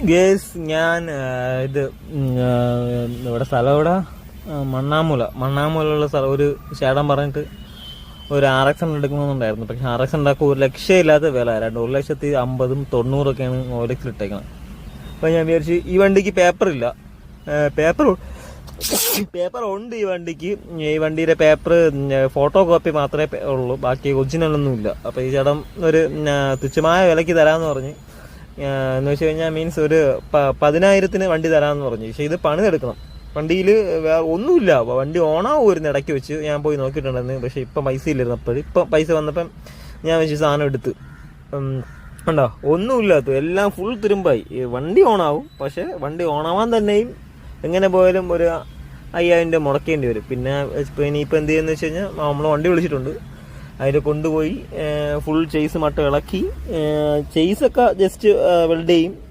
Guys ഞാൻ ഇത് ഇവിടെ സ്ഥലം ഇവിടെ മണ്ണാമൂലുള്ള സ്ഥലം. ഒരു ചേട്ടൻ പറഞ്ഞിട്ട് ഒരു RX എടുക്കണമെന്നുണ്ടായിരുന്നു. പക്ഷെ RX ഉണ്ടാക്കുക ഒരു ലക്ഷമില്ലാത്ത വില, 1,50,000 90,000 OLX ഇട്ടേക്കണം. അപ്പോൾ ഞാൻ വിചാരിച്ചു ഈ വണ്ടിക്ക് പേപ്പറില്ല, പേപ്പർ ഉണ്ട് ഈ വണ്ടിക്ക്. ഈ വണ്ടിയുടെ പേപ്പർ ഫോട്ടോ കോപ്പി മാത്രമേ ഉള്ളൂ, ബാക്കി ഒറിജിനലൊന്നുമില്ല. അപ്പോൾ ഈ ചേട്ടൻ ഒരു തുച്ഛമായ വിലയ്ക്ക് തരാമെന്ന് പറഞ്ഞ്, എന്ന് വെച്ച് കഴിഞ്ഞാൽ മീൻസ് ഒരു 10,000-ന് വണ്ടി തരാമെന്ന് പറഞ്ഞു. പക്ഷേ ഇത് പണിതെടുക്കണം. വണ്ടിയിൽ വേറെ ഒന്നുമില്ല, വണ്ടി ഓണാവുമായിരുന്നു ഇടയ്ക്ക് വെച്ച്. ഞാൻ പോയി നോക്കിയിട്ടുണ്ടായിരുന്നു, പക്ഷേ ഇപ്പം പൈസ ഇല്ലായിരുന്നു. അപ്പോൾ ഇപ്പം പൈസ വന്നപ്പം ഞാൻ വെച്ച് സാധനം എടുത്ത്. ഉണ്ടോ, ഒന്നുമില്ലാത്ത എല്ലാം ഫുൾ തുരുമ്പായി. വണ്ടി ഓണാവും, പക്ഷേ വണ്ടി ഓണാവാൻ തന്നെയും എങ്ങനെ പോയാലും ഒരു 5,000 രൂപ മുടക്കേണ്ടി വരും. പിന്നെ ഇനിയിപ്പോൾ എന്ത് ചെയ്യുന്നത് വെച്ച് കഴിഞ്ഞാൽ നമ്മൾ വണ്ടി വിളിച്ചിട്ടുണ്ട്, അതിൽ കൊണ്ടുപോയി ഫുൾ ചെയ്സ് മട്ടം ഇളക്കി, ചെയ്സൊക്കെ ജസ്റ്റ് വെൽഡ് ചെയ്യും.